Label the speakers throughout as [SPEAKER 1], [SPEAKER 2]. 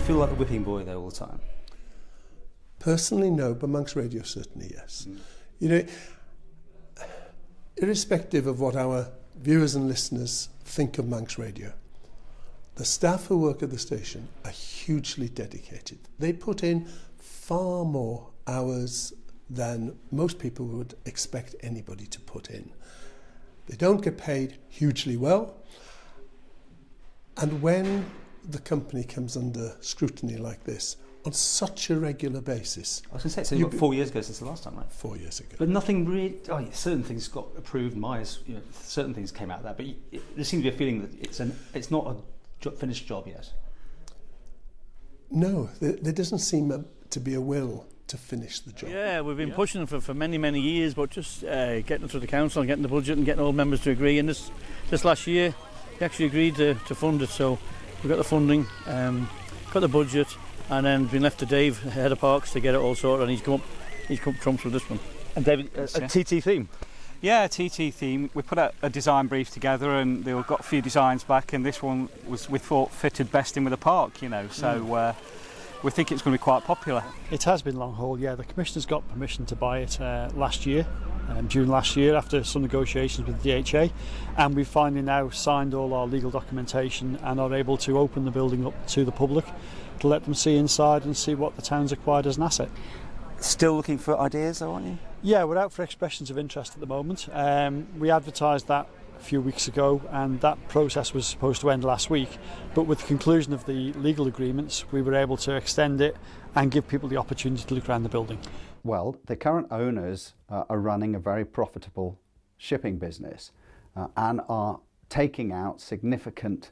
[SPEAKER 1] feel like the whipping boy there all the time?
[SPEAKER 2] Personally, no, but Manx Radio certainly, yes. You know, irrespective of what our viewers and listeners think of Manx Radio, the staff who work at the station are hugely dedicated. They put in far more hours than most people would expect anybody to put in. They don't get paid hugely well, and when the company comes under scrutiny like this on such a regular basis.
[SPEAKER 1] I was going to say, so 4 years ago since the last time, right?
[SPEAKER 2] 4 years ago.
[SPEAKER 1] But nothing really, certain things got approved, certain things came out of that, but there seems to be a feeling that it's not a finished job yet.
[SPEAKER 2] No, there doesn't seem to be a will to finish the job.
[SPEAKER 3] Yeah, we've been pushing for many, many years, but just getting through the council and getting the budget and getting all members to agree. And this last year, we actually agreed to fund it, so we got the funding, got the budget, and then been left to Dave, head of Parks, to get it all sorted, and he's come trumps with this one.
[SPEAKER 1] And David, a TT theme?
[SPEAKER 4] Yeah, a TT theme. We put a design brief together, and they got a few designs back, and this one we thought fitted best in with the park, you know. So we think it's going to be quite popular.
[SPEAKER 3] It has been long haul. Yeah, the commissioners got permission to buy it last year, June last year, after some negotiations with the DHA, and we've finally now signed all our legal documentation and are able to open the building up to the public to let them see inside and see what the town's acquired as an asset.
[SPEAKER 1] Still looking for ideas, though, aren't you?
[SPEAKER 3] Yeah, we're out for expressions of interest at the moment. We advertised that a few weeks ago, and that process was supposed to end last week, but with the conclusion of the legal agreements we were able to extend it and give people the opportunity to look around the building.
[SPEAKER 5] Well, the current owners are running a very profitable shipping business and are taking out significant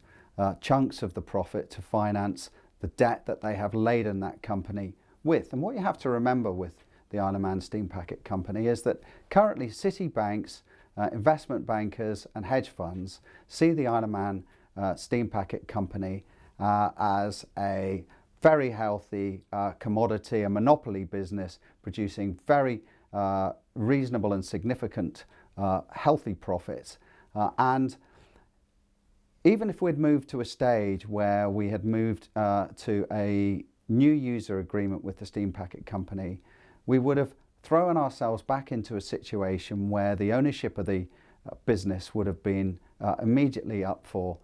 [SPEAKER 5] chunks of the profit to finance the debt that they have laden that company with. And what you have to remember with the Isle of Man Steam Packet Company is that currently city banks, investment bankers and hedge funds see the Isle of Man Steam Packet Company as a very healthy commodity, a monopoly business producing very reasonable and significant healthy profits. And even if we'd moved to a stage where we had moved to a new user agreement with the Steam Packet Company, we would have thrown ourselves back into a situation where the ownership of the business would have been immediately up for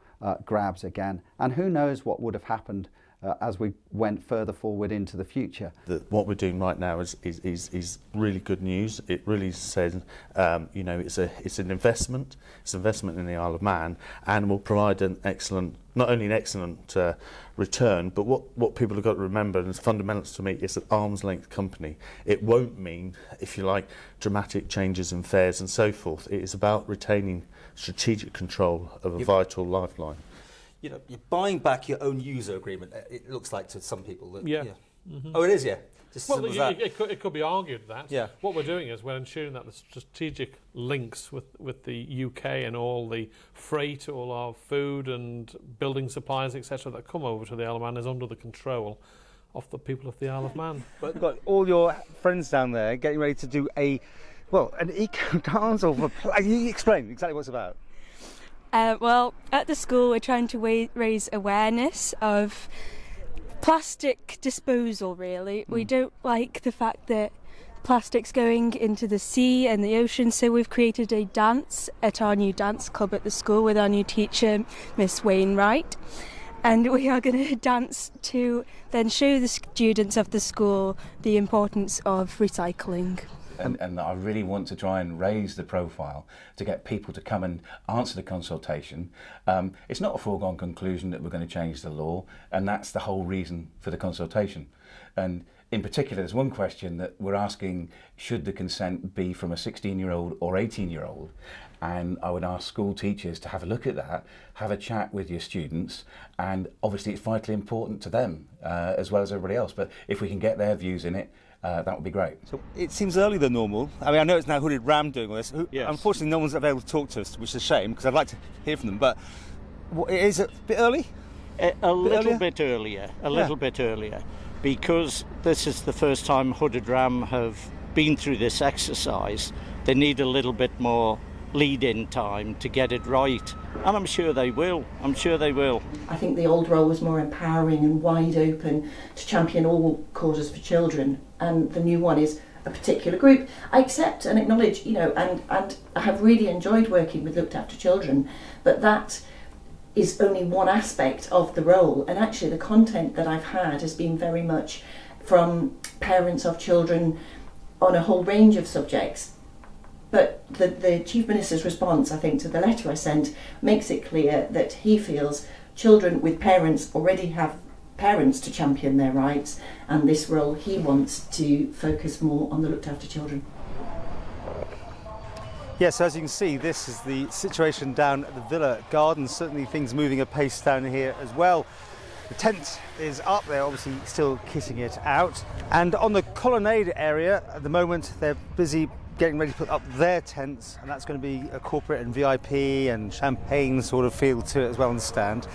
[SPEAKER 5] grabs again. And who knows what would have happened as we went further forward into the future.
[SPEAKER 6] What we're doing right now is really good news. It really says, you know, it's an investment. It's an investment in the Isle of Man, and will provide an excellent, not only an excellent return, but what people have got to remember, and it's fundamental to me, it's an arm's length company. It won't mean, if you like, dramatic changes in fares and so forth. It is about retaining strategic control of a vital lifeline.
[SPEAKER 1] You know, you're buying back your own user agreement. It looks like to some people. That,
[SPEAKER 7] yeah.
[SPEAKER 1] Mm-hmm. Oh, it is, yeah. Just
[SPEAKER 7] well, it could be argued that.
[SPEAKER 1] Yeah.
[SPEAKER 7] What we're doing is we're ensuring that the strategic links with the UK and all the freight, all our food and building supplies, etc., that come over to the Isle of Man is under the control of the people of the Isle of Man.
[SPEAKER 1] But got all your friends down there getting ready to do an eco dance or you explain exactly what it's about.
[SPEAKER 8] Well, at the school we're trying to raise awareness of plastic disposal, really. We don't like the fact that plastic's going into the sea and the ocean, so we've created a dance at our new dance club at the school with our new teacher, Miss Wainwright. And we are going to dance to then show the students of the school the importance of recycling.
[SPEAKER 9] And I really want to try and raise the profile to get people to come and answer the consultation. It's not a foregone conclusion that we're going to change the law, and that's the whole reason for the consultation. And in particular, there's one question that we're asking, should the consent be from a 16-year-old or 18-year-old? And I would ask school teachers to have a look at that, have a chat with your students, and obviously it's vitally important to them as well as everybody else. But if we can get their views in it, that would be great.
[SPEAKER 1] So it seems earlier than normal. I mean, I know it's now Hooded Ram doing all this.
[SPEAKER 3] Yes.
[SPEAKER 1] Unfortunately, no one's able to talk to us, which is a shame, because I'd like to hear from them. But is it a bit early?
[SPEAKER 10] A little bit earlier, because this is the first time Hooded Ram have been through this exercise. They need a little bit more lead-in time to get it right, and I'm sure they will. I'm sure they will.
[SPEAKER 11] I think the old role was more empowering and wide open to champion all causes for children, and the new one is a particular group. I accept and acknowledge, and I have really enjoyed working with looked after children, but that is only one aspect of the role, and actually the content that I've had has been very much from parents of children on a whole range of subjects. But the Chief Minister's response, I think, to the letter I sent makes it clear that he feels children with parents already have parents to champion their rights, and this role he wants to focus more on the looked after children.
[SPEAKER 1] Yes, so as you can see, this is the situation down at the Villa Gardens. Certainly things moving apace down here as well. The tent is up there, obviously still kitting it out. And on the colonnade area, at the moment, they're busy getting ready to put up their tents, and that's going to be a corporate and VIP and champagne sort of feel to it as well on the stand.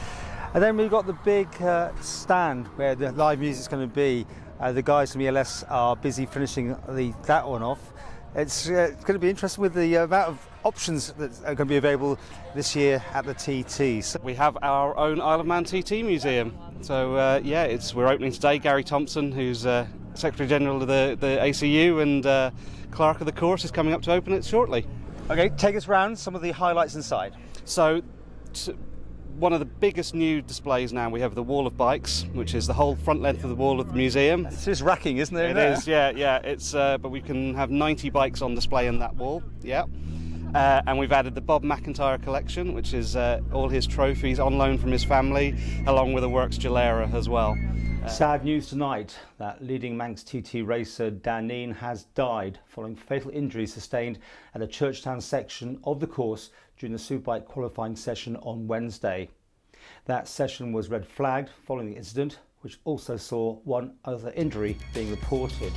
[SPEAKER 1] And then we've got the big stand where the live music's going to be. The guys from ELS are busy finishing that one off. It's going to be interesting with the amount of options that are going to be available this year at the TT. So
[SPEAKER 12] we have our own Isle of Man TT Museum. So we're opening today. Gary Thompson, who's Secretary General of the ACU and clerk of the course, is coming up to open it shortly.
[SPEAKER 1] Okay, take us round some of the highlights inside.
[SPEAKER 12] So one of the biggest new displays now, we have the wall of bikes, which is the whole front length of the wall of the museum.
[SPEAKER 1] It's just racking, isn't it?
[SPEAKER 12] It is, yeah. It's but we can have 90 bikes on display in that wall, yeah. And we've added the Bob McIntyre collection, which is all his trophies on loan from his family, along with a Works Gilera as well.
[SPEAKER 1] Sad news tonight that leading Manx TT racer Dan Neen has died following fatal injuries sustained at the Churchtown section of the course during the Superbike qualifying session on Wednesday. That session was red flagged following the incident, which also saw one other injury being reported.